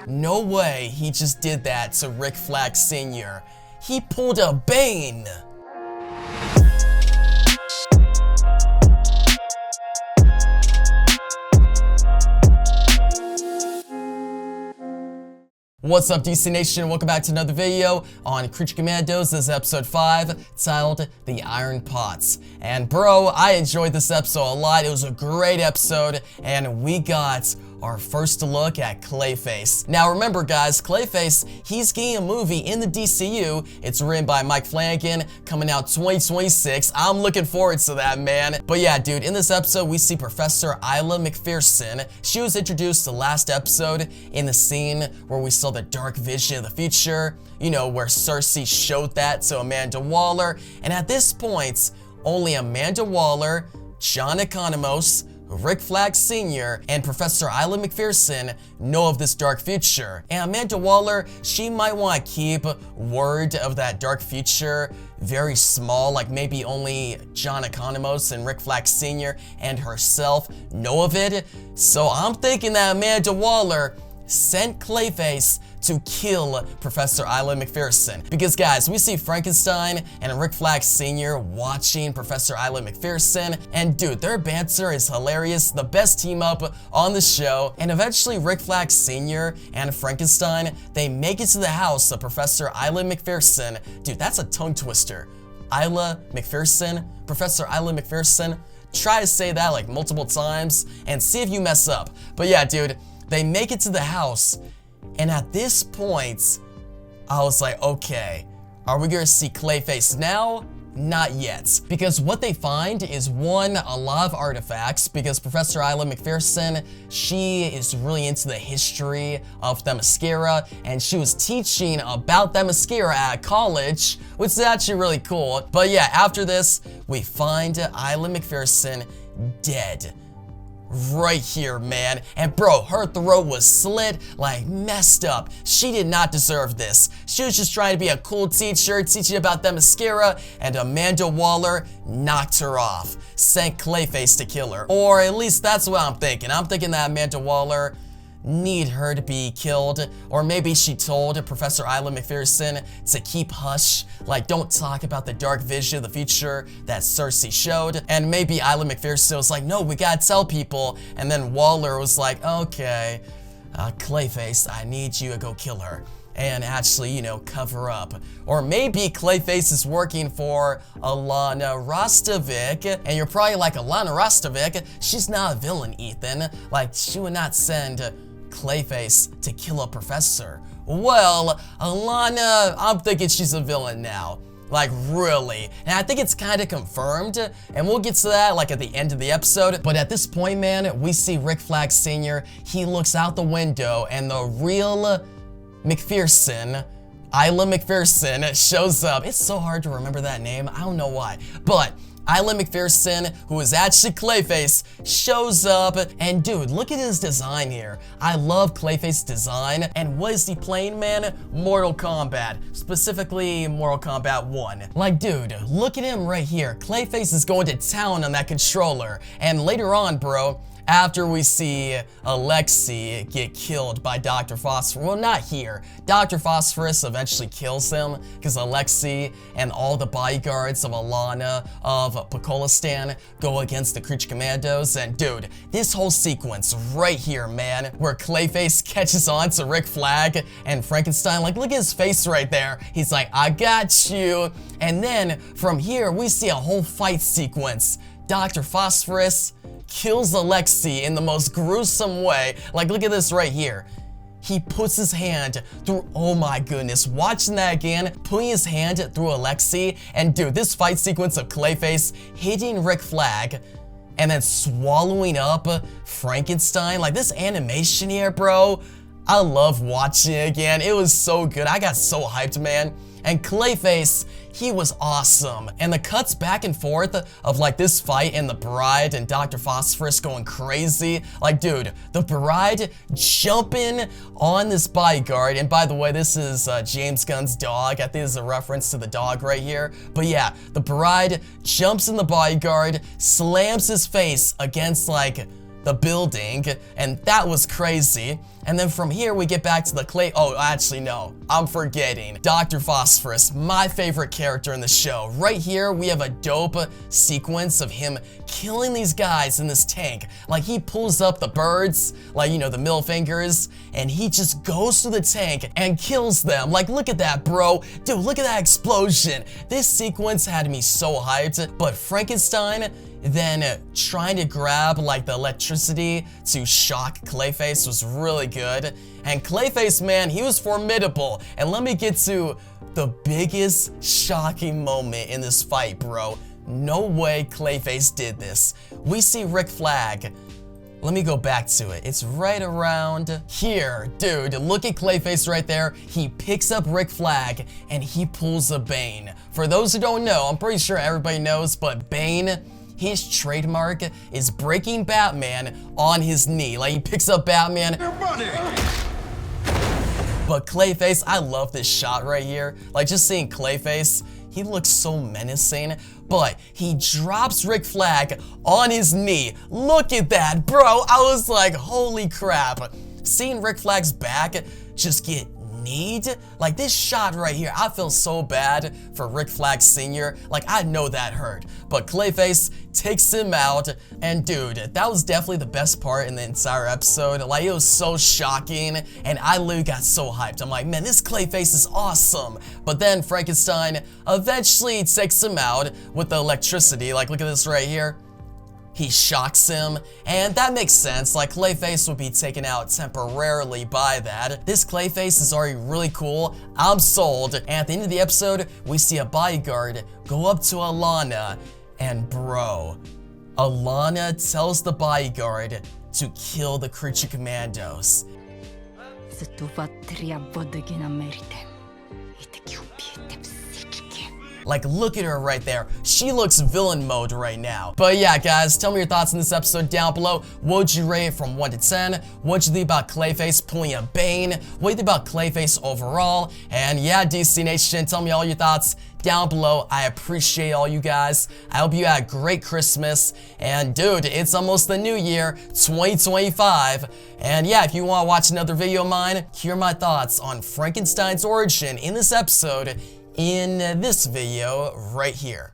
No way he just did that to Rick Flag Sr. He pulled a Bane. What's up, DC Nation? Welcome back to another video on Creature Commandos. This is episode 5, titled The Iron Pots. And bro, I enjoyed this episode a lot. It was a great episode, and we got our first look at Clayface. Now remember guys, Clayface, he's getting a movie in the DCU. It's written by Mike Flanagan, coming out 2026. I'm looking forward to that, man. But yeah, dude, in this episode, we see Professor Isla McPherson. She was introduced the last episode in the scene where we saw the dark vision of the future, you know, where Cersei showed that to Amanda Waller. And at this point, only Amanda Waller, John Economos, Rick Flag Sr., and Professor Isla McPherson know of this dark future. And Amanda Waller, she might want to keep word of that dark future very small, like maybe only John Economos and Rick Flag Sr. and herself know of it. So I'm thinking that Amanda Waller sent Clayface to kill Professor Isla McPherson. Because guys, we see Frankenstein and Rick Flag Sr. watching Professor Isla McPherson, and dude, their banter is hilarious, the best team up on the show. And eventually Rick Flag Sr. and Frankenstein, they make it to the house of Professor Isla McPherson. Dude, that's a tongue twister. Isla McPherson, Professor Isla McPherson. Try to say that like multiple times and see if you mess up. But yeah, dude, they make it to the house, and at this point, I was like, okay, are we gonna see Clayface now? Not yet. Because what they find is, one, a lot of artifacts, because Professor Isla McPherson, she is really into the history of Themyscira, and she was teaching about Themyscira at college, which is actually really cool. But yeah, after this, we find Isla McPherson dead. Right here, man. And bro, her throat was slit, like messed up. She did not deserve this. She was just trying to be a cool teacher, teaching about Themyscira, and Amanda Waller knocked her off, sent Clayface to kill her. Or at least that's what I'm thinking. I'm thinking that Amanda Waller need her to be killed, or maybe she told Professor Isla McPherson to keep hush, like don't talk about the dark vision of the future that Cersei showed. And maybe Isla McPherson was like, no, we gotta tell people. And then Waller was like, okay, Clayface, I need you to go kill her and actually, you know, cover up. Or maybe Clayface is working for Alana Rostovic, and you're probably like, Alana Rostovic, she's not a villain, Ethan. Like, she would not send Clayface to kill a professor. Well, Alana, I'm thinking she's a villain now. Like, really. And I think it's kind of confirmed, and we'll get to that like at the end of the episode. But at this point, man, we see Rick Flag Sr. He looks out the window, and the real McPherson, Isla McPherson, shows up. It's so hard to remember that name. I don't know why. But Isla McPherson, who is actually Clayface, shows up, and dude, look at his design here. I love Clayface's design. And what is he playing, man? Mortal Kombat, specifically Mortal Kombat 1. Like, dude, look at him right here. Clayface is going to town on that controller. And later on, bro, after we see Alexei get killed by Dr. Phosphorus, well, not here. Dr. Phosphorus eventually kills him because Alexei and all the bodyguards of Alana of Pokolistan go against the Creature Commandos. And dude, this whole sequence right here, man, where Clayface catches on to Rick Flag and Frankenstein, like look at his face right there. He's like, I got you. And then from here, we see a whole fight sequence. Dr. Phosphorus kills Alexei in the most gruesome way. Like, look at this right here. He puts his hand through, oh my goodness, watching that again, putting his hand through Alexei, and dude, this fight sequence of Clayface hitting Rick Flag and then swallowing up Frankenstein, like this animation here, bro, I love watching it again. It was so good. I got so hyped, man. And Clayface, he was awesome. And the cuts back and forth of like this fight and the Bride and Dr. Phosphorus going crazy. Like, dude, the Bride jumping on this bodyguard. And by the way, this is James Gunn's dog. I think this is a reference to the dog right here. But yeah, the Bride jumps in the bodyguard, slams his face against like the building, and that was crazy. And then from here, we get back to the oh, actually, no, I'm forgetting. Dr. Phosphorus, my favorite character in the show. Right here, we have a dope sequence of him killing these guys in this tank. Like, he pulls up the birds, like, you know, the middle fingers, and he just goes to the tank and kills them. Like, look at that, bro. Dude, look at that explosion. This sequence had me so hyped, but Frankenstein then trying to grab like the electricity to shock Clayface was really good. And Clayface, man, he was formidable. And let me get to the biggest shocking moment in this fight, bro. No way Clayface did this. We see Rick Flag. Let me go back to it. It's right around here. Dude, look at Clayface right there. He picks up Rick Flag and he pulls a Bane. For those who don't know, I'm pretty sure everybody knows, but Bane, his trademark is breaking Batman on his knee. Like, he picks up Batman. But Clayface, I love this shot right here. Like, just seeing Clayface, he looks so menacing. But he drops Rick Flag on his knee. Look at that, bro. I was like, holy crap. Seeing Rick Flag's back just get kneed, like this shot right here, I feel so bad for Rick Flag Sr. Like, I know that hurt, but Clayface takes him out, and dude, that was definitely the best part in the entire episode. Like, it was so shocking, and I literally got so hyped. I'm like, man, this Clayface is awesome. But then Frankenstein eventually takes him out with the electricity. Like, look at this right here. He shocks him, and that makes sense. Like, Clayface would be taken out temporarily by that. This Clayface is already really cool. I'm sold. And at the end of the episode, we see a bodyguard go up to Alana, and bro, Alana tells the bodyguard to kill the creature commandos. Like, look at her right there. She looks villain mode right now. But yeah, guys, tell me your thoughts on this episode down below. What would you rate it from 1 to 10? What'd you think about Clayface pulling a Bane? What do you think about Clayface overall? And yeah, DC Nation, tell me all your thoughts down below. I appreciate all you guys. I hope you had a great Christmas. And dude, it's almost the new year, 2025. And yeah, if you want to watch another video of mine, hear my thoughts on Frankenstein's origin in this episode, in this video right here.